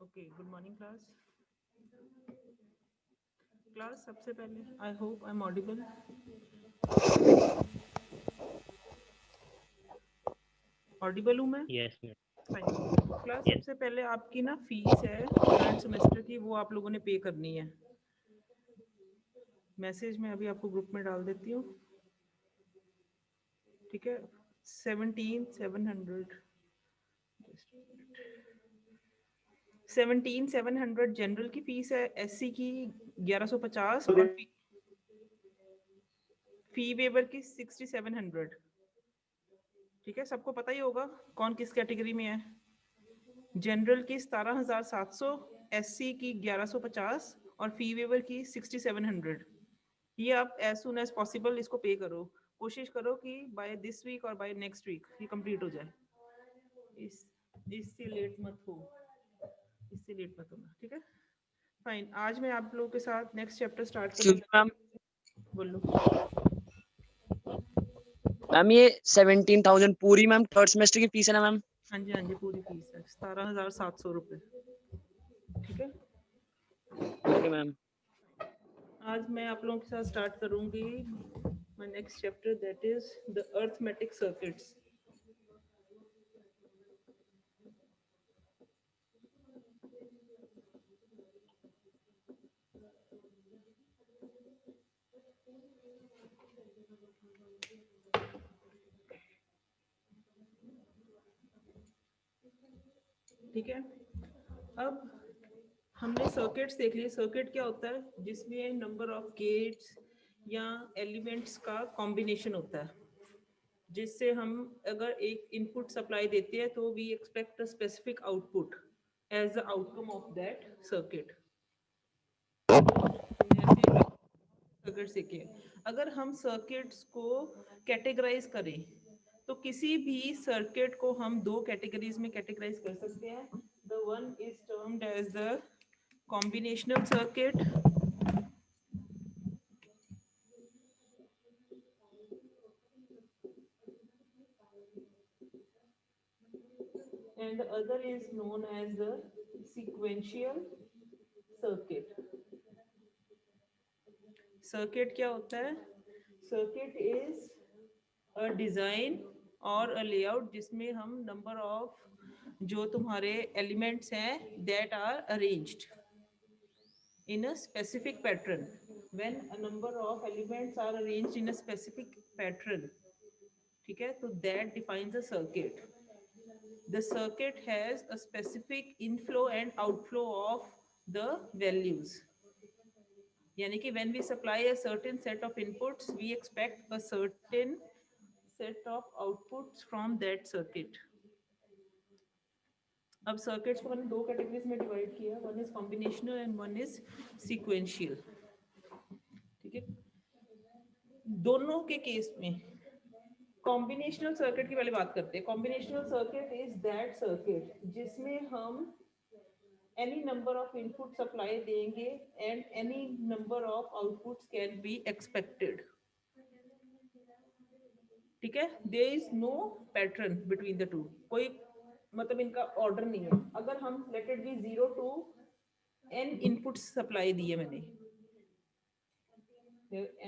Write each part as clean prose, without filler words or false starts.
Okay, good morning class. Class सबसे पहले I hope I am audible. Audible हूँ मैं? Yes ma'am. फाइन। क्लास सबसे पहले आपकी ना फीस है करंट सेमेस्टर की, वो आप लोगों ने पे करनी है। मैसेज मैं अभी आपको ग्रुप में डाल देती हूँ, ठीक है। 17,700 17,700 जनरल की फीस है, एससी की 1150 और फी वेवर की 6,700। ठीक है, सबको पता ही होगा कौन किस कैटेगरी में है। जनरल की 17,700, एससी की 1150 और फी वेवर की 6,700। ये आप एज सुन एज पॉसिबल इसको पे करो। कोशिश करो कि बाय दिस वीक और बाय नेक्स्ट वीक ये कंप्लीट हो जाए। इस इससे लेट मत हो, इससे लेट मत होना, ठीक है। फाइन, आज मैं आप लोगों के साथ नेक्स्ट चैप्टर स्टार्ट एक्सक्यूज करने। मैम। बोलो। मैम ये 17,000 पूरी मैम थर्ड सेमेस्टर की फीस है ना मैम? हाँ जी हाँ जी, पूरी फीस है 17,700 रुपये, ठीक है। Okay ma'am. आज मैं आप लोगों के साथ स्टार्ट करूंगी my next chapter, that is the arithmetic circuits. ठीक है, अब हमने सर्किट्स देख लिए। सर्किट क्या होता है? जिसमें नंबर ऑफ गेट्स या एलिमेंट्स का कॉम्बिनेशन होता है, जिससे हम अगर एक इनपुट सप्लाई देते हैं तो we expect a specific output as the outcome of that circuit. Circuit सीखे, अगर हम सर्किट्स को कैटेगराइज करें तो किसी भी सर्किट को हम दो कैटेगरीज में कैटेगराइज कर सकते हैं। The one is termed as the combinational circuit and the other is known as the sequential circuit. Circuit क्या होता है? सर्किट इज अ डिजाइन और अ लेआउट जिसमें हम नंबर ऑफ जो तुम्हारे एलिमेंट्स हैं that are arranged in a specific pattern. When a number of elements are arranged in a specific pattern, ठीक है, तो that defines a circuit. The circuit has a specific inflow and outflow of the values. यानी कि when we supply a certain set of inputs, we expect a certain set of outputs from that circuit. अब circuits को मैंने दो categories में divide किया, one is combinational and one is sequential, ठीक है। दोनों के केस में कॉम्बिनेशनल सर्किट की पहले बात करते हैं। Combinational circuit is that circuit जिसमें हम any number of input supply देंगे and any number of outputs can be expected, ठीक है। There is no pattern between the two, कोई मतलब इनका ऑर्डर नहीं है। अगर हम let it be 0 to n inputs supply दिए मैंने,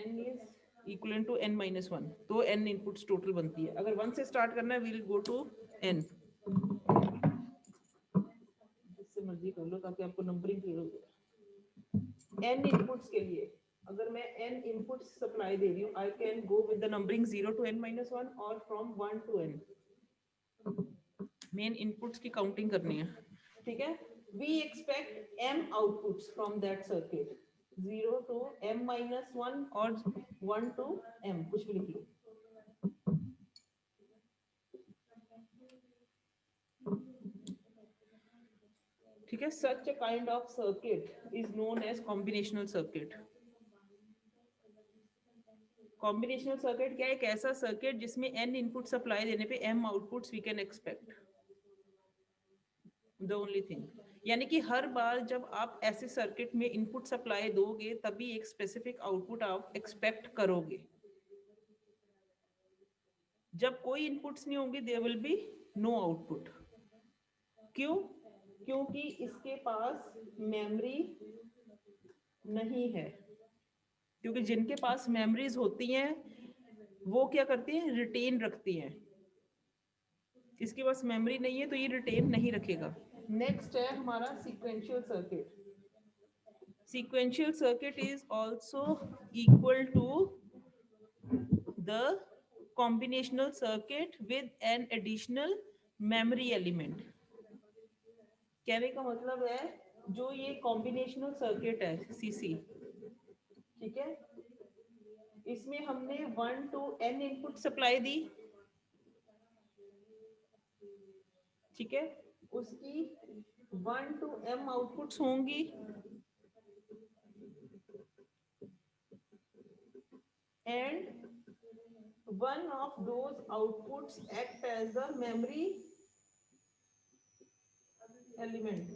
n is equal to n minus one, तो n इनपुट्स टोटल बनती है। अगर 1 से स्टार्ट करना है वील गो टू n, जिससे मर्जी कर लो ताकि आपको नंबरिंग क्लियर हो जाए। n इनपुट्स के लिए अगर मैं n इनपुट्स सप्लाई दे रही हूँ, I can go with the numbering 0 to n minus one और from 1 to n। Main inputs की काउंटिंग करनी है, ठीक है। We expect m outputs from that circuit, 0 to m minus one और 1 टू m, कुछ भी लिख लो। ठीक है, such a kind of circuit is known as combinational circuit. Combinational circuit क्या है? एक ऐसा सर्किट जिसमें n इनपुट सप्लाई देने पे m outputs we can expect, the only thing. यानी कि हर बार जब आप ऐसे सर्किट में इनपुट सप्लाई दोगे तभी एक स्पेसिफिक आउटपुट आप एक्सपेक्ट करोगे। जब कोई इनपुट्स नहीं होंगे there will be no output. क्यों? क्योंकि इसके पास मेमोरी नहीं है, क्योंकि जिनके पास मेमोरीज होती हैं वो क्या करती हैं, रिटेन रखती हैं। इसके पास मेमोरी नहीं है तो ये रिटेन नहीं रखेगा। नेक्स्ट है हमारा sequential circuit. Sequential circuit is also equal to the combinational circuit with an additional memory element. कहने का मतलब है जो ये कॉम्बिनेशनल सर्किट है सीसी, ठीक है, इसमें हमने 1 to n इनपुट सप्लाई दी, ठीक है, उसकी 1 to m आउटपुट्स होंगी and one of those outputs act as the memory element.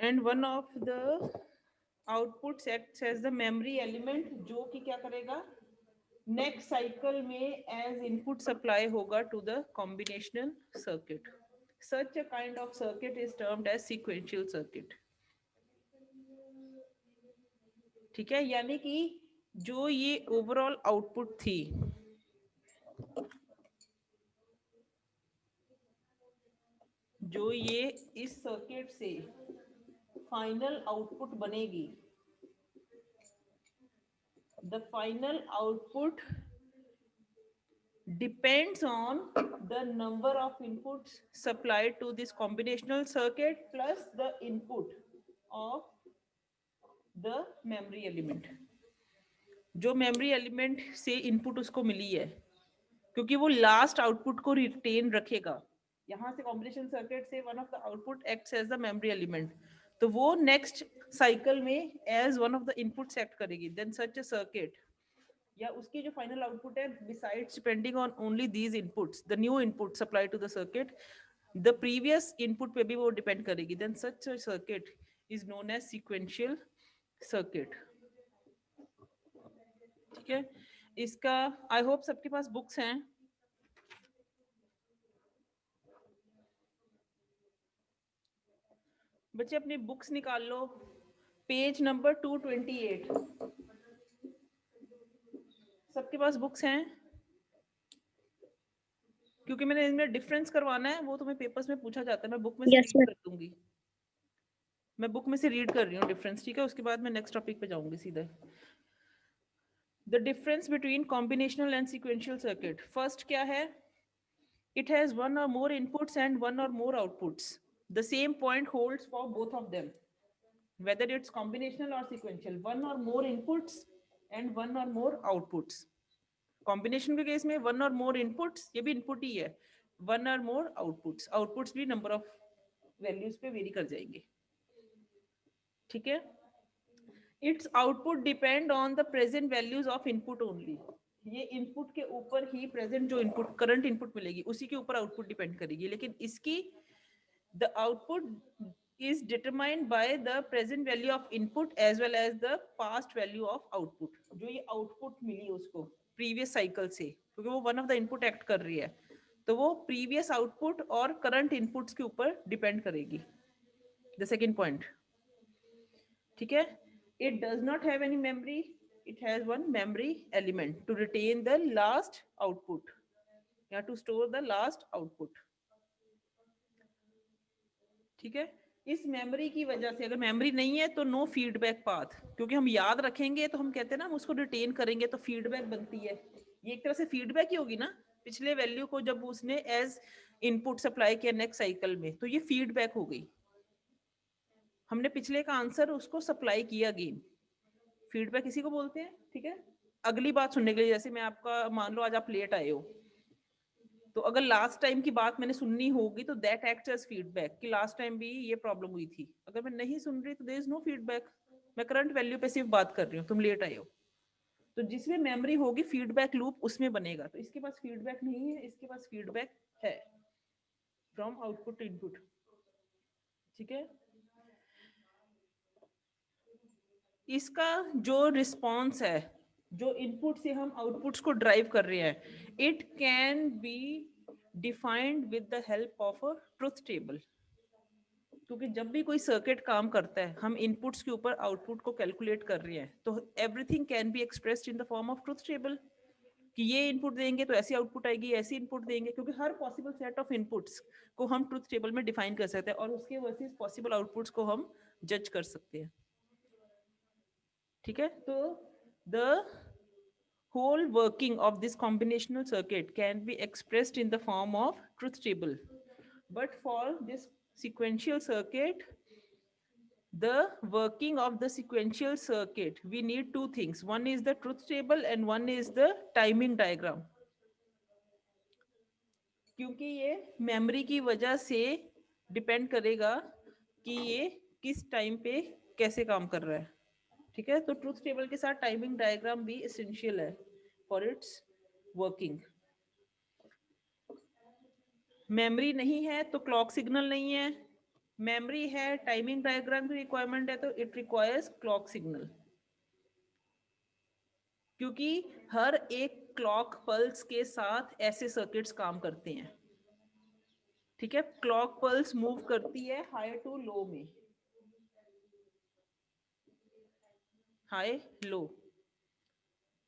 And one of the outputs acts as the memory element, जो कि क्या करेगा, नेक्स्ट साइकिल में एज इनपुट सप्लाई होगा to the combinational circuit. Such a kind of circuit is termed as sequential circuit. ठीक है, यानी कि जो ये ओवरऑल आउटपुट थी, जो ये इस सर्किट से फाइनल आउटपुट बनेगी, the final output depends on the number of inputs supplied to this combinational circuit plus the input of the memory element. जो मेमोरी एलिमेंट से इनपुट उसको मिली है, क्योंकि वो लास्ट आउटपुट को रिटेन रखेगा, यहाँ से कॉम्बिनेशन सर्किट से one of the output acts as the memory element, तो वो नेक्स्ट साइकिल में as one of the inputs act करेगी. देन सच अ सर्किट या उसकी जो फाइनल आउटपुट है, besides depending on only these inputs, the new input supplied to the circuit, the previous input पे भी वो डिपेंड करेगी, then such a circuit is known as sequential circuit. ठीक है, इसका आई होप सबके पास बुक्स हैं. बच्चे अपनी बुक्स निकाल लो, पेज नंबर 228. सबके पास बुक्स हैं? क्योंकि मैंने इनमें डिफरेंस करवाना है, वो तुम्हें पेपर्स में पूछा जाता है, मैं बुक में से रीड कर दूंगी. मैं बुक में से रीड कर रही हूँ डिफरेंस, ठीक है, उसके बाद मैं नेक्स्ट टॉपिक पे जाऊंगी सीधे. The difference between combinational and sequential circuit. First क्या है? It has one or more inputs and one or more outputs. The same point holds for both of them, whether it's combinational or sequential. One or more inputs and one or more outputs. Combination के case में one or more inputs, ये भी input ही है. One or more outputs. Outputs भी number of values पे vary कर जाएंगे. ठीक है? Its output depend on the present values of input only. ये इनपुट के ऊपर ही प्रेजेंट जो इनपुट करंट इनपुट मिलेगी उसी के ऊपर आउटपुट डिपेंड करेगी, लेकिन इसकी the output is determined by the present value of input as well as the past value of output. जो ये आउटपुट मिली उसको प्रीवियस साइकिल से, क्योंकि वो one of the input act कर रही है, तो वो प्रीवियस आउटपुट और करंट इनपुट्स के ऊपर डिपेंड करेगी. द सेकेंड पॉइंट, ठीक है, it does not have any memory, it has one memory element to retain the last output या to store the last output. ठीक है, इस मेमोरी की वजह से, अगर मेमोरी नहीं है तो नो फीडबैक पाथ, क्योंकि हम याद रखेंगे तो हम कहते हैं ना हम उसको रिटेन करेंगे तो फीडबैक बनती है, ये एक तरह से फीडबैक ही होगी ना, पिछले वैल्यू को जब उसने एज इनपुट सप्लाई किया नेक्स्ट साइकिल में, तो ये फीडबैक हो गई, हमने पिछले का आंसर उसको सप्लाई किया अगेन, फीडबैक इसी को बोलते हैं. ठीक है, अगली बात सुनने के लिए, जैसे मैं आपका मान लो आज आप लेट आए हो, तो अगर लास्ट टाइम की बात मैंने सुननी होगी तो दैट एक्ट्स एज फीडबैक कि लास्ट टाइम भी ये प्रॉब्लम हुई थी. अगर मैं नहीं सुन रही तो देयर इज नो फीडबैक, मैं करंट वैल्यू पे सिर्फ बात कर रही हूँ, तुम लेट आए हो. तो जिसमें मेमोरी होगी फीडबैक लूप उसमें बनेगा। तो इसके पास फीडबैक नहीं है, इसके पास फीडबैक है फ्रॉम आउटपुट टू इनपुट। ठीक है, इसका जो रिस्पॉन्स है, जो इनपुट से हम आउटपुट्स को ड्राइव कर रहे हैं, it can be defined with the help of a truth table. क्योंकि जब भी कोई सर्किट काम करता है, हम इनपुट्स के ऊपर आउटपुट को कैलकुलेट कर रहे हैं, तो everything can be expressed in the form of truth table, कि ये इनपुट देंगे तो ऐसी आउटपुट आएगी, ऐसी इनपुट देंगे, क्योंकि हर पॉसिबल सेट ऑफ इनपुट्स को हम ट्रुथ टेबल में डिफाइन कर सकते हैं और उसके वर्सेस पॉसिबल आउटपुट्स को हम जज कर सकते हैं। ठीक है, तो the whole working of this combinational circuit can be expressed in the form of truth table. But for this sequential circuit, the working of the sequential circuit, we need two things. One is the truth table and one is the timing diagram. क्योंकि ये memory की वजह से depend करेगा कि ये किस time पे कैसे काम कर रहा है। ठीक है, तो ट्रूथ टेबल के साथ टाइमिंग डायग्राम भी एसेंशियल है फॉर इट्स वर्किंग। मेमोरी नहीं है तो क्लॉक सिग्नल नहीं है, मेमोरी है, टाइमिंग डायग्राम की रिक्वायरमेंट है, तो इट रिक्वायर्स क्लॉक सिग्नल। क्योंकि हर एक क्लॉक पल्स के साथ ऐसे सर्किट्स काम करते हैं। ठीक है, क्लॉक पल्स मूव करती है हाई टू लो में, हाई लो।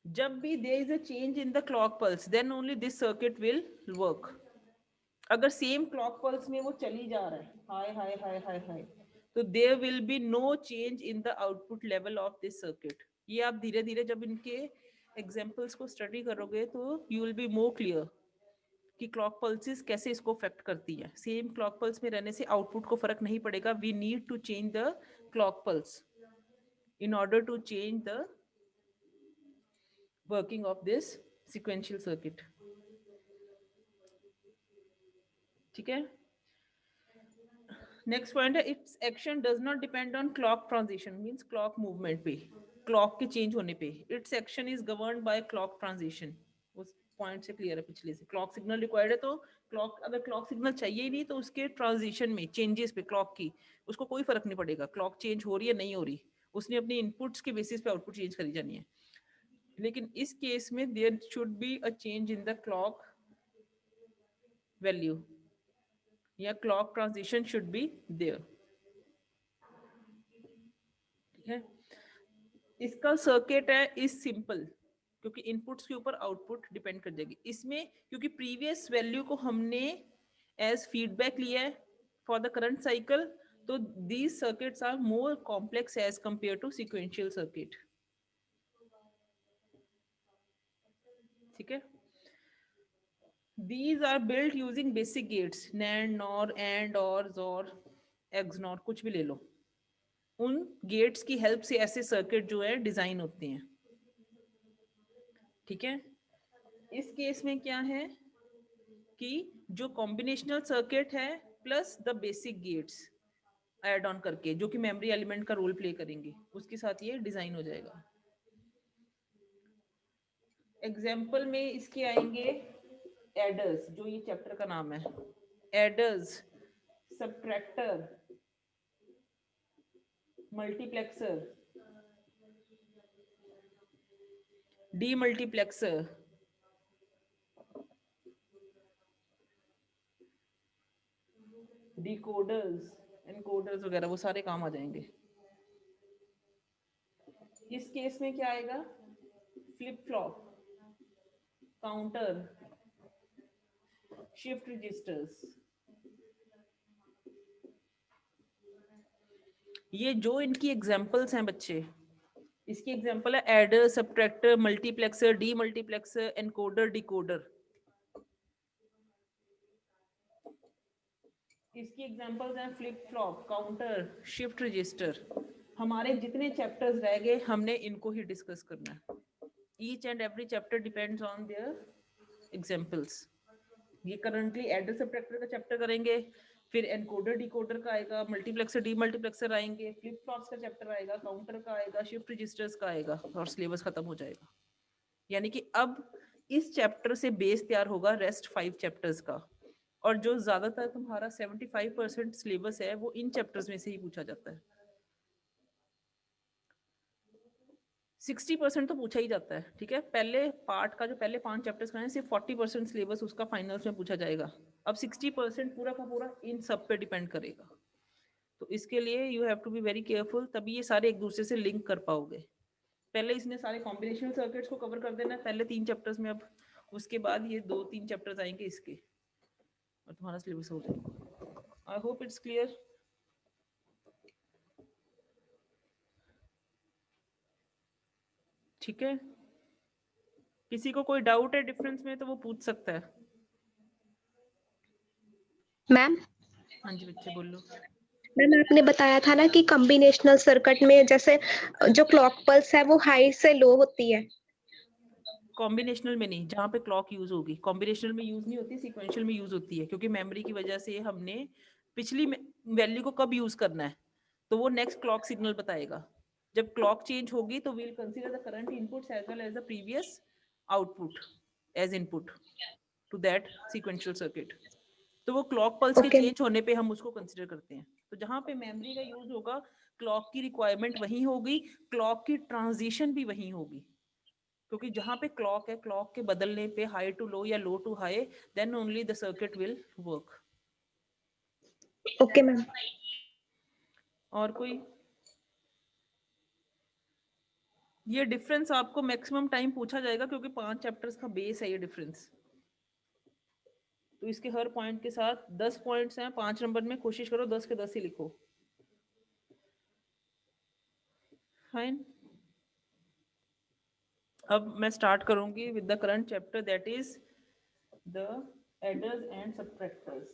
जब भी there is a change in the clock pulse, then only this circuit will work. अगर सेम क्लॉक पल्स में वो चली जा रहा है high high high high high, तो there will be no change in the output level of this circuit. ये आप धीरे धीरे जब इनके एग्जांपल्स को स्टडी करोगे तो you will be more clear कि क्लॉक पल्सेस कैसे इसको अफेक्ट करती है। सेम क्लॉक पल्स में रहने से आउटपुट को फर्क नहीं पड़ेगा। We need to change the clock pulse in order to change the working of this sequential circuit. ठीक है, नेक्स्ट पॉइंट है, it's action does not depend on clock transition, means clock movement पे, clock के change होने पे। It's action is governed bye clock transition. उस point से clear है पिछले से। क्लॉक सिग्नल रिक्वायर्ड है, तो क्लॉक, अगर क्लॉक सिग्नल चाहिए ही नहीं तो उसके ट्रांजिशन में चेंजेस पे क्लॉक की उसको कोई फर्क नहीं पड़ेगा, क्लॉक चेंज हो रही है नहीं हो रही, उसने अपनी इनपुट्स के बेसिस पे आउटपुट चेंज करी जानी है। लेकिन इस केस में there should be a change in the clock value, या clock transition should be there. ठीक है, इसका सर्किट है इज सिंपल, क्योंकि इनपुट्स के ऊपर आउटपुट डिपेंड कर जाएगी इसमें, क्योंकि प्रीवियस वैल्यू को हमने एज फीडबैक लिया है फॉर द करंट साइकिल, तो these circuits are more complex as compare to sequential circuit. ठीक है, these are built using basic gates, NAND, NOR, AND, OR, XOR, XNOR, कुछ भी ले लो। उन गेट्स की हेल्प से ऐसे सर्किट जो है डिजाइन होते हैं। ठीक है, इस केस में क्या है कि जो कॉम्बिनेशनल सर्किट है plus the basic gates add on करके, जो कि मेमोरी एलिमेंट का रोल प्ले करेंगे, उसके साथ ये डिजाइन हो जाएगा। एग्जाम्पल में इसके आएंगे एडर्स, जो ये चैप्टर का नाम है, aiders, subtractor, multiplexer, demultiplexer, decoders, encoders वगैरह, वो सारे काम आ जाएंगे। इस केस में क्या आएगा, flip flop, counter, shift registers. ये जो इनकी एग्जांपल्स हैं बच्चे, इसकी एग्जांपल है adder, subtractor, multiplexer, demultiplexer, encoder, decoder. इसकी एग्जांपल्स हैं flip flop, counter, shift register. हमारे जितने चैप्टर्स रह गए हमने इनको ही डिस्कस करना है। Each and every chapter depends on their examples. ये करंटली एडर सबट्रैक्टर का चैप्टर करेंगे, फिर एनकोडर डिकोडर का आएगा, मल्टीप्लेक्सर डीमल्टीप्लेक्सर आएंगे, फ्लिप फ्लॉप्स का चैप्टर आएगा, काउंटर का आएगा, शिफ्ट रजिस्टर्स का आएगा, और सिलेबस खत्म हो जाएगा। यानी कि अब इस चैप्टर से बेस तैयार होगा रेस्ट 5 चैप्टर्स का, और जो ज्यादातर तुम्हारा 75% सिलेबस है वो इन चैप्टर्स में से ही पूछा जाता है। 60% तो पूछा ही जाता है, ठीक है। पहले पार्ट का जो पहले 5 चैप्टर्स का है सिर्फ 40% सिलेबस उसका फाइनल्स में पूछा जाएगा। अब 60% पूरा का पूरा इन सब पे डिपेंड करेगा। तो इसके लिए you have to be very careful, तभी ये सारे एक दूसरे से लिंक कर पाओगे। पहले इसने सारे कॉम्बिनेशनल सर्किट्स को कवर कर देना है पहले 3 चैप्टर्स में, अब उसके बाद ये 2-3 चैप्टर्स आएंगे इसके और तुम्हारा सिलेबस हो जाएगा। आई होप इट्स क्लियर। ठीक है, किसी को कोई डाउट है डिफरेंस में तो वो पूछ सकता है। मैम हाँ जी बच्चे बोलो। मैम आपने बताया था ना कि कॉम्बिनेशनल सर्किट में जैसे जो क्लॉक पल्स है वो हाई से लो होती है। कॉम्बिनेशनल में नहीं, जहाँ पे क्लॉक यूज होगी। कॉम्बिनेशनल में यूज नहीं होती, सीक्वेंशियल में यूज होती है, क्योंकि मेमोरी की वजह से हमने पिछली वैल्यू को कब यूज करना है तो वो नेक्स्ट क्लॉक सिग्नल बताएगा। जब क्लॉक चेंज होगी तो we'll consider the current inputs as well as the previous output as input to that sequential circuit. तो वो क्लॉक पल्स के ओके चेंज होने पे हम उसको कंसीडर करते हैं। तो जहाँ पे मेमोरी का यूज होगा क्लॉक की रिक्वायरमेंट वही होगी, क्लॉक की ट्रांजिशन भी वही होगी, क्योंकि जहाँ पे क्लॉक है क्लॉक के बदलने पे हाई टू लो या low to high, then only the circuit will work. Okay ma'am. और कोई? ये डिफरेंस आपको मैक्सिमम टाइम पूछा जाएगा क्योंकि 5 चैप्टर्स का बेस है ये डिफरेंस। तो इसके हर पॉइंट के साथ 10 पॉइंट्स हैं 5 नंबर में, कोशिश करो 10 के 10 ही लिखो। फाइन, अब मैं स्टार्ट करूंगी with the current chapter that is the adders and subtractors.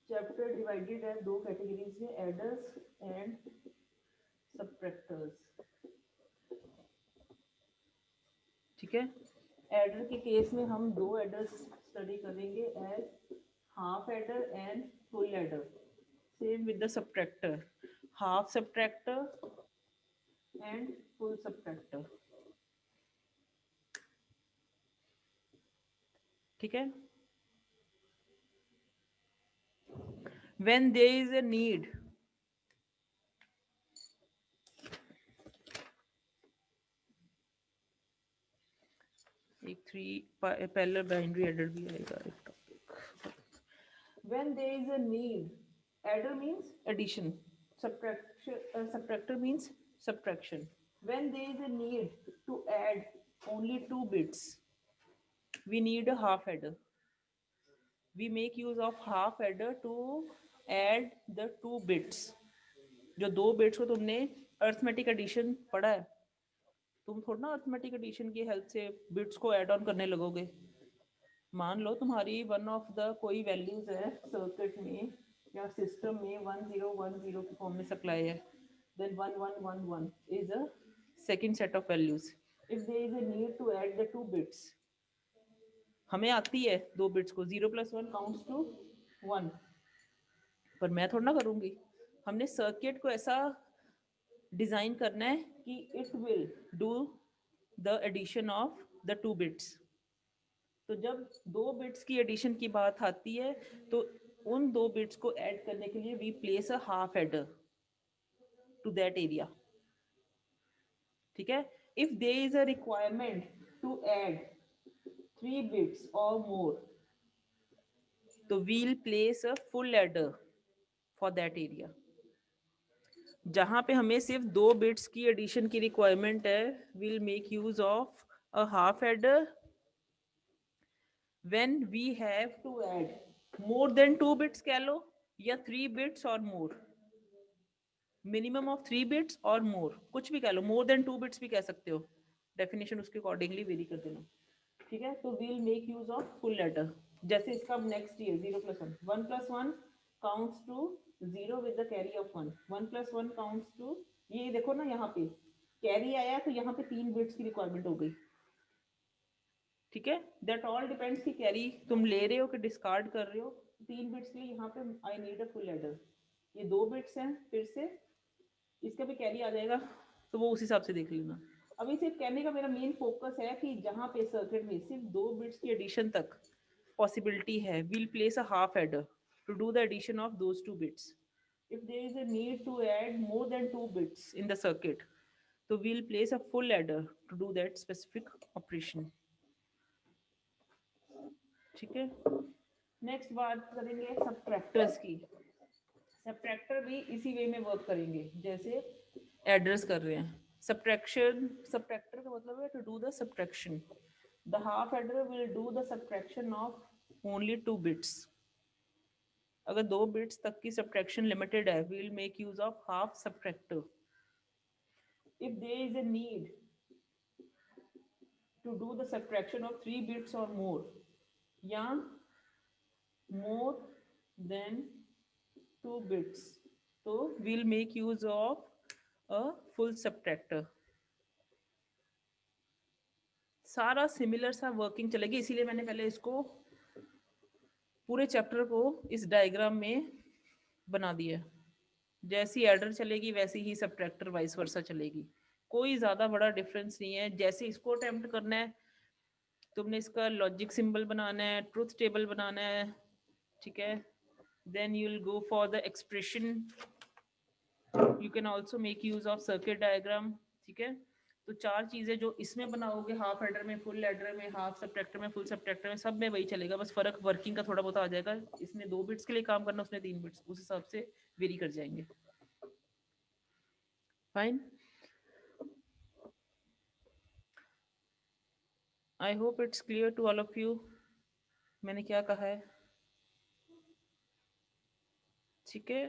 Chapter divided है 2 कैटेगरीज में, एडर्स एंड सबट्रैक्टर्स। ठीक है, एडर के केस में हम 2 एडर्स स्टडी करेंगे, as half adder and full adder. Same with the subtractor, half subtractor and full subtractor. ठीक है, when there is a need एक 3 पैरेलल बाइनरी एडर भी आएगा एक topic. when there is a need, adder means addition, subtractor means subtraction. When there is a need to add only 2 bits, we need a half adder. We make use of half adder to add the 2 bits. जो 2 bits को तुमने arithmetic addition पढ़ा है, तुम थोड़ा ना arithmetic addition की help से बिट्स को ऐड ऑन करने लगोगे। मान लो तुम्हारी वन ऑफ द कोई वैल्यूज है सर्किट में या सिस्टम में 1010 के फॉर्म में सप्लाई है, then 1111 is a second set of values. If there is a need to add the 2 bits, हमें आती है 2 बिट्स को 0 + 1 काउंट्स टू 1, पर मैं थोड़ा ना करूंगी। हमने सर्किट को ऐसा डिजाइन करना है कि it will do the addition of the 2 bits. तो जब 2 बिट्स की एडिशन की बात आती है तो उन 2 बिट्स को ऐड करने के लिए we place a half adder to that area. ठीक है, if there is a requirement to add 3 bits और मोर, तो we'll place a full adder for that area. जहां पे हमें सिर्फ 2 बिट्स की एडिशन की रिक्वायरमेंट है, we'll make use of a half adder. when we have to add more than 2 bits कह लो या 3 bits और more, minimum of 3 bits और more, कुछ भी कह लो, more than 2 bits भी कह सकते हो, डेफिनेशन उसके अकॉर्डिंगली वेरी कर देना। ठीक है, तो we'll make use of full adder। जैसे इसका नेक्स्ट ये 0 + 1, 1 + 1 counts to 0 with the carry of 1, 1 + 1 counts to, ये देखो ना यहाँ पे कैरी आया तो यहाँ पे 3 बिट्स की रिक्वायरमेंट हो गई, ठीक है। दैट ऑल डिपेंड्स कि कैरी तुम ले रहे हो कि डिस्कार्ड कर रहे हो। 3 बिट्स के लिए यहाँ पे I need a full adder, ये 2 बिट्स हैं, फिर से इसका भी कैरी आ जाएगा, तो वो उस हिसाब से देख लेना। अभी सिर्फ कहने का मेरा मेन फोकस है कि जहाँ पे सर्किट में सिर्फ 2 बिट्स की एडिशन तक पॉसिबिलिटी है, we'll place a half adder to do the addition of those 2 bits. if there is a need to add more than 2 bits in the circuit, so we'll place a full adder to do that specific operation, ठीक है। Next बात करेंगे सबट्रैक्टर्स की। Subtractor भी इसी वे में work करेंगे जैसे एडर्स कर रहे हैं। सबट्रैक्शन, सबट्रैक्टर का मतलब है to do the subtraction. The half adder will do the subtraction of only 2 bits. अगर 2 बिट्स तक की सबट्रैक्शन लिमिटेड है, we will make use of half subtractor. If there is a need to do the subtraction of 3 bits or more, या more than 2 bits, so we'll make use of a full subtractor। सारा similar सा working चलेगी, इसीलिए मैंने पहले इसको पूरे chapter को इस डायग्राम में बना दिया। जैसी एडर चलेगी वैसी ही सबट्रैक्टर वाइस वर्सा चलेगी, कोई ज़्यादा बड़ा डिफरेंस नहीं है। जैसे इसको अटेम्प्ट करना है, तुमने इसका लॉजिक सिंबल बनाना है, ट्रुथ टेबल बनाना है, ठीक है। Then you will go for the expression, you can also make use of circuit diagram, ठीक है। तो 4 चीजें जो इसमें बनाओगे, हाफ एडर में, फुल एडर में, हाफ सबट्रैक्टर में, फुल सबट्रैक्टर में, सब में वही चलेगा, बस फर्क वर्किंग का थोड़ा बहुत आ जाएगा। इसने 2 बिट्स के लिए काम करना, उसने 3 बिट्स, उस हिसाब से वेरी कर जाएंगे। Fine, I hope it's clear to all of you मैंने क्या कहा है, ठीक है।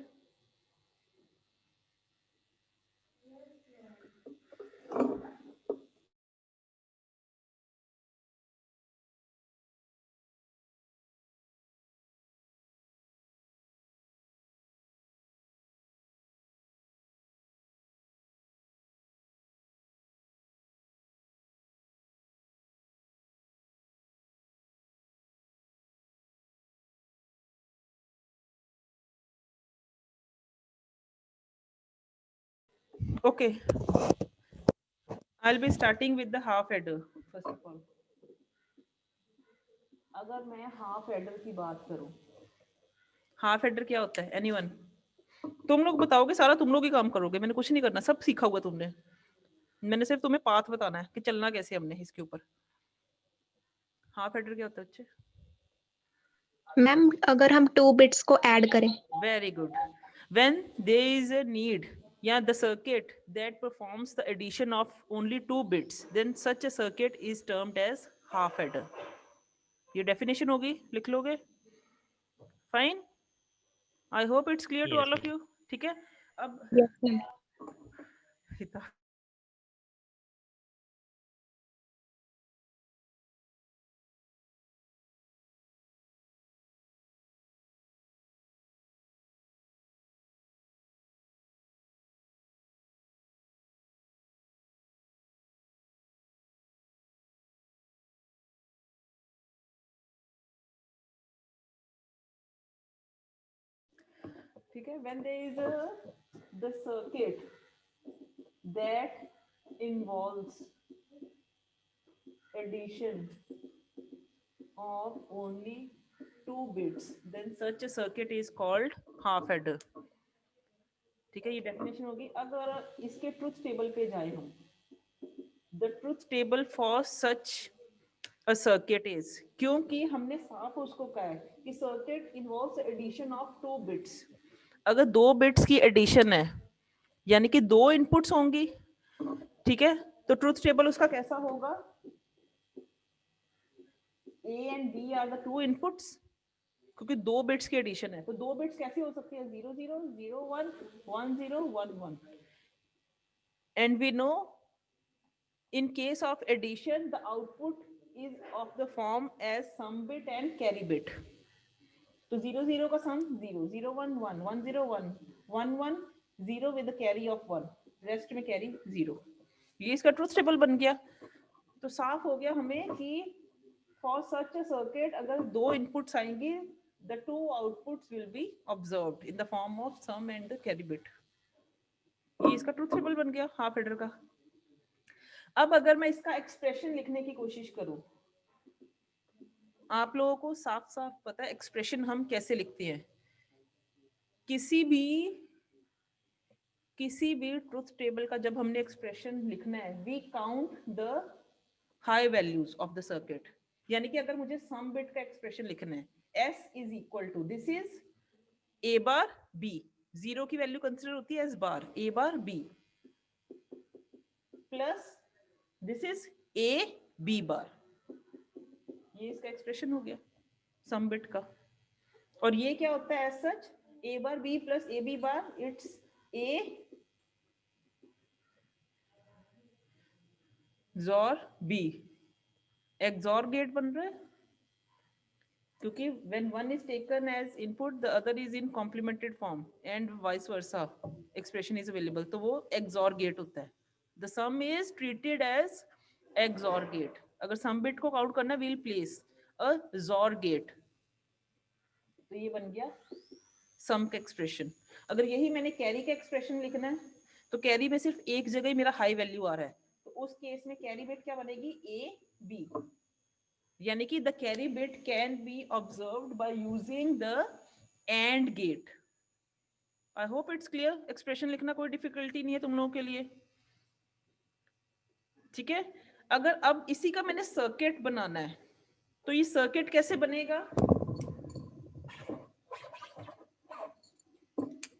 Okay, I'll be starting with the half adder first of all। अगर मैं हाफ एडर की बात करूं, हाफ एडर क्या होता है, एनीवन? तुम लोग बताओगे, सारा तुम लोग ही काम करोगे, मैंने कुछ नहीं करना, सब सीखा हुआ तुमने। मैंने सिर्फ तुम्हें पाथ बताना है कि चलना कैसे हमने इसके ऊपर। हाफ एडर क्या होता है बच्चे? मैम अगर हम 2 बिट्स को ऐड करें। Very good. When there is a need या the circuit that performs the addition of only 2 bits, then such a circuit is termed as half adder. ये डेफिनेशन होगी, लिख लोगे? Fine, I hope it's clear to all of you, ठीक है। अब yes ma'am. ठीक है, when there is the circuit that involves addition of only 2 bits, then such a circuit is called half adder, ठीक है। ये डेफिनेशन होगी। अगर इसके ट्रुथ टेबल पे जाए हम, the truth table for such a circuit is, क्योंकि हमने साफ उसको कहा है कि circuit involves addition of 2 bits. अगर 2 बिट्स की एडिशन है, यानी कि 2 इनपुट्स होंगी, ठीक है, तो ट्रुथ टेबल उसका कैसा होगा? A and B are the 2 inputs, क्योंकि 2 बिट्स की एडिशन है, तो 2 बिट्स कैसे हो सकती है? 0 0 0 1 1 0 1 1। And we know in case of addition the output is of the form as sum bit and carry bit। तो 0 0 का सम 0 0 1 1 1 0 1 1 1 0 with the carry of 1, rest में कैरी 0। ये इसका ट्रुथ टेबल बन गया। तो साफ हो गया हमें कि फॉर सच अ सर्किट अगर दो इनपुट्स आएंगे, the two outputs will be observed in the form of sum and the carry bit. ये इसका ट्रुथ टेबल बन गया हाफ एडर का। अब अगर मैं इसका एक्सप्रेशन लिखने की कोशिश करूं, आप लोगों को साफ साफ पता है एक्सप्रेशन हम कैसे लिखते हैं। किसी भी ट्रुथ टेबल का जब हमने एक्सप्रेशन लिखना है, we count the high values of the circuit. यानी कि अगर मुझे सम बिट का एक्सप्रेशन लिखना है, S is equal to this is A bar B, zero की वैल्यू कंसिडर होती है S bar, A bar B plus this is A B bar. ये इसका एक्सप्रेशन हो गया सम बिट का। और ये क्या होता है as such, A bar B plus A B bar, it's A XOR B। XOR gate बन रहा है क्योंकि when one is taken as input the other is in complemented form and vice versa expression is available, तो वो XOR gate होता है। The sum is treated as XOR gate। अगर sum bit को काउंट करना we'll place a XOR gate। तो ये बन गया sum का एक्सप्रेशन। अगर यही मैंने कैरी का एक्सप्रेशन लिखना है तो कैरी में सिर्फ एक जगह ही मेरा हाई वैल्यू आ रहा है, तो उस केस में कैरी बिट क्या बनेगी A B, यानी कि the carry bit can be observed by using the and gate. I hope it's clear. Expression लिखना कोई डिफिकल्टी नहीं है तुम लोगों के लिए, ठीक है। अगर अब इसी का मैंने सर्किट बनाना है तो ये सर्किट कैसे बनेगा,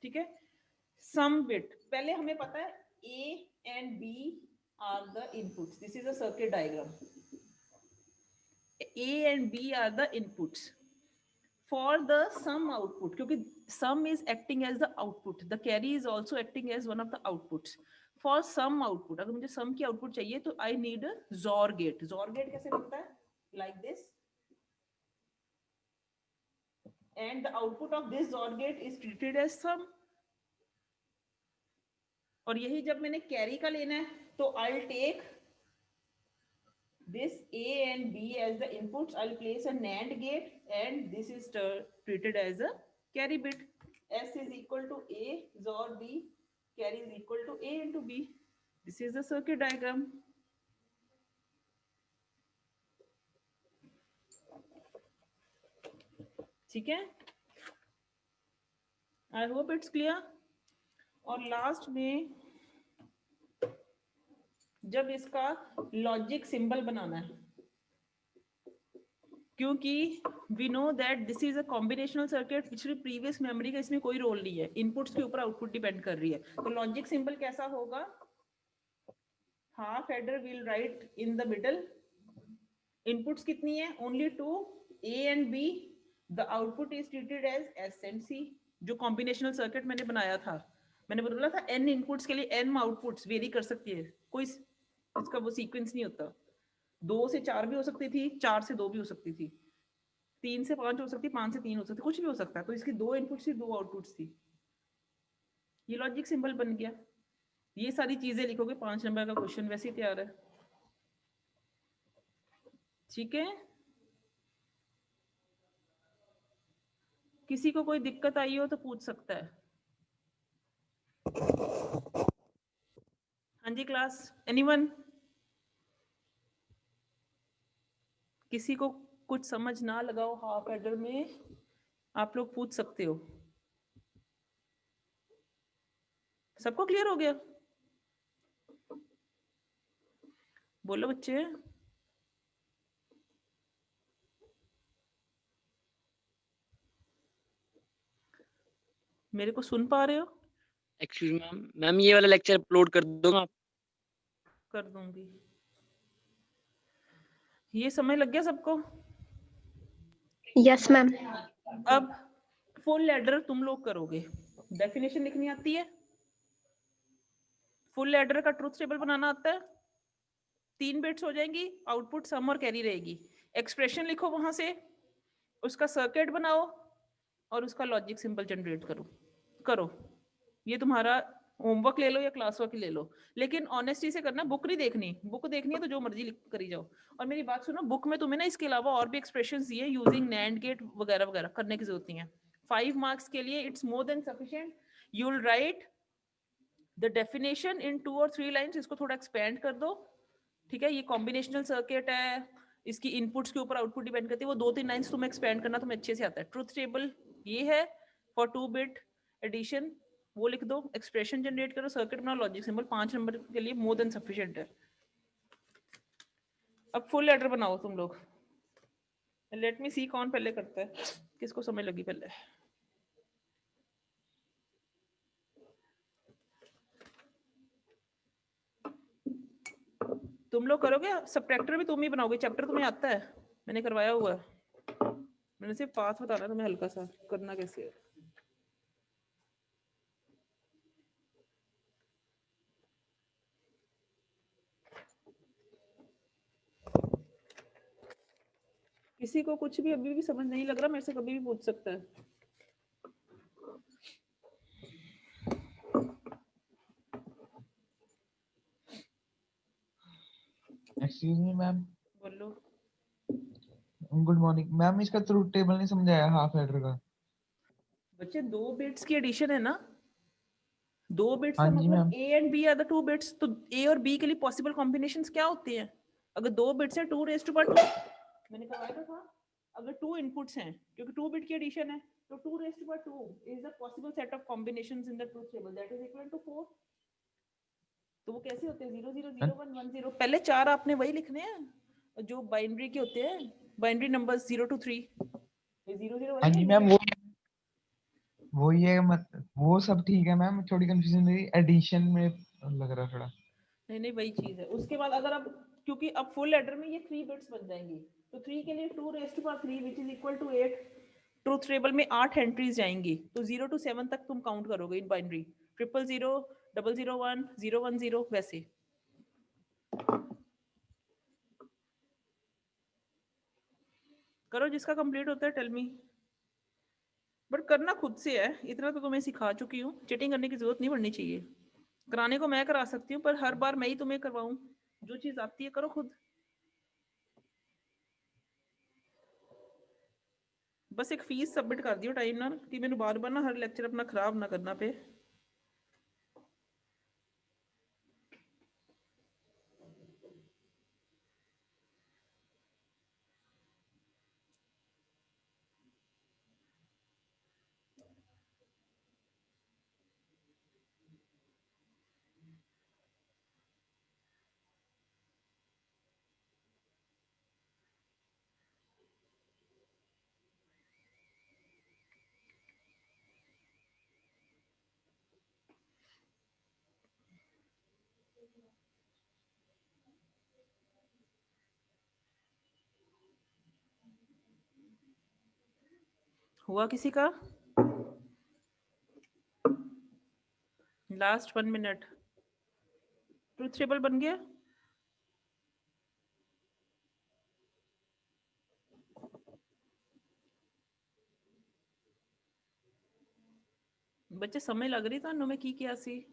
ठीक है। सम बिट पहले हमें पता है A and B are the inputs, this is a circuit diagram. A and B are the inputs for the sum output, क्योंकि sum is acting as the output, the carry is also acting as one of the outputs। for sum output अगर मुझे sum की output चाहिए तो I need a XOR gate। XOR gate कैसे बनता है, like this, and the output of this XOR gate is treated as sum। और यही जब मैंने कैरी का लेना है तो I'll take this A and B as the inputs, I'll place a NAND gate and this is treated as a carry bit। S is equal to A XOR B, carry is equal to A into B। This is the circuit diagram। ठीक है, I hope it's clear। और last में जब इसका logic symbol बनाना है, क्योंकि we know that this is a combinational circuit, पिछली प्रीवियस मेमोरी का इसमें कोई रोल नहीं है, इनपुट्स के ऊपर आउटपुट डिपेंड कर रही है। तो लॉजिक सिंबल कैसा होगा, half adder will write in the middle, inputs कितनी है only two, A and B, the output is treated as S and C। जो कॉम्बिनेशनल सर्किट मैंने बनाया था, मैंने बोला था n इनपुट्स के लिए n आउटपुट्स वेरी कर सकती है, कोई इसका वो सीक्वेंस नहीं होता। 2 से 4 भी हो सकती थी, 4 से 2 भी हो सकती थी, 3 से 5 हो सकती, 5 से 3 हो सकती, कुछ भी हो सकता है। तो इसकी 2 इनपुट्स थी, 2 आउटपुट्स थी। ये लॉजिक सिंबल बन गया। ये सारी चीजें लिखोगे 5 नंबर का क्वेश्चन वैसे ही तैयार है, ठीक है। किसी को कोई दिक्कत आई हो तो पूछ सकता है। हाँ जी क्लास, एनीवन, किसी को कुछ समझ ना लगाओ हाफ एडर में, आप लोग पूछ सकते हो। सबको क्लियर हो गया, बोलो बच्चे। मेरे को सुन पा रहे हो? एक्सक्यूज मैम, मैम ये वाला लेक्चर अपलोड कर दोगे आप? कर दूंगी। ये समय लग गया सबको? Yes ma'am. अब फुल लैडर तुम लोग करोगे, डेफिनेशन लिखनी आती है, फुल लैडर का ट्रुथ टेबल बनाना आता है, 3 बिट्स हो जाएंगी, आउटपुट सम और कैरी रहेगी। एक्सप्रेशन लिखो वहां से, उसका सर्किट बनाओ और उसका लॉजिक सिंबल जनरेट करो। ये तुम्हारा होमवर्क ले लो या क्लास वर्क ले लो, लेकिन ऑनेस्टी से करना, बुक नहीं देखनी। बुक देखनी है तो जो मर्जी करी जाओ। और मेरी बात सुनो, बुक में तुम्हें ना इसके अलावा और भी एक्सप्रेशंस दिए यूजिंग नैंड गेट वगैरह वगैरह, करने की जरूरत नहीं है। 5 मार्क्स के लिए it's more than sufficient. You will write the definition in 2 और 3 लाइंस, इसको थोड़ा एक्सपेंड कर दो, ठीक है। ये कॉम्बिनेशनल सर्किट है, इसकी इनपुट्स के ऊपर आउटपुट डिपेंड करती है, वो 2-3 लाइंस तुम्हें एक्सपेंड करना तुम्हें अच्छे से आता है। ट्रुथ टेबल ये है फॉर 2 बिट एडिशन, वो लिख दो। एक्सप्रेशन जनरेट करो, सर्किट बनाओ, लॉजिक सिंबल, 5 नंबर के लिए मोर देन सफिशिएंट है। अब फुल लेटर बनाओ तुम लोग। लेट मी सी कौन पहले करता है, किसको समझ लगी पहले। तुम लोग करोगे, सबट्रैक्टर भी तुम ही बनाओगे, चैप्टर तुम्हें आता है, मैंने करवाया हुआ है। मैंने सिर्फ पाथ बताना तुम्हें हल्का सा, करना कैसे है। किसी को कुछ भी अभी भी समझ नहीं लग रहा, मेरे से कभी भी पूछ सकता है। एक्सक्यूज मी मैम, बोलो। Good morning ma'am. इसका ट्रूथ टेबल नहीं समझाया हाफ एडर का। बच्चे 2 बिट्स की एडिशन है ना, 2 बिट्स हाँ का जी मतलब ma'am. a and b are the 2 bits, तो a और b के लिए पॉसिबल कॉम्बिनेशंस क्या होते हैं? अगर 2 बिट्स है 2 रेज़ टू पावर 2, मैंने करवाया था। अगर 2 इनपुट्स हैं, क्योंकि 2 बिट की एडिशन है, तो 2 raise to power 2 is the possible set of combinations in the truth table, that is equal to 4। तो वो कैसे होते हैं? 0 0 0 1 1 0, पहले 4 आपने वही लिखने हैं जो बाइनरी के होते हैं, बाइनरी नंबर्स 0 to 3। ये 0 0 हाँ वही जी है, मैम, वो ये मत, वो सब ठीक है मैम, थोड़ी कंफ्यूजन हुई एडिशन में लग रहा थोड़ा। नहीं नहीं वही चीज है। उसके बाद अगर अब, क्योंकि अब फुल लेटर में ये 3 बिट्स बन जाएंगी, तो 3 के लिए 2 raise to power 3 which is equal to 8। Truth table में 8 एंट्रीज जाएंगी, तो 0 to 7 तक तुम काउंट करोगे इन बाइनरी। 0 0 0 0 1 0 1 0 वैसे। करो, जिसका कंप्लीट होता है टेल मी। बट करना खुद से है, इतना तो तुम्हें सिखा चुकी हूँ, चिटिंग करने की जरूरत नहीं पड़नी चाहिए। कराने को मैं करा सकती हूँ, पर हर बार मैं ही तुम्हें करवाऊँ? जो चीज आती है करो खुद। बस एक फीस सबमिट कर दियो टाइम नाल, कि मैंने बार बार ना हर लेक्चर अपना खराब ना करना पे। हुआ किसी का? Last 1 minute. ट्रूथ टेबल बन गया? बच्चे समय लग रही थानू मैं की किया सी?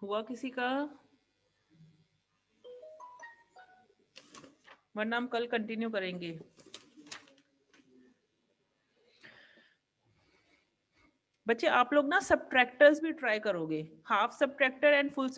हुआ किसी का? वरना हम कल कंटिन्यू करेंगे। बच्चे आप लोग ना सबट्रैक्टर्स भी ट्राई करोगे, हाफ सबट्रैक्टर एंड फुल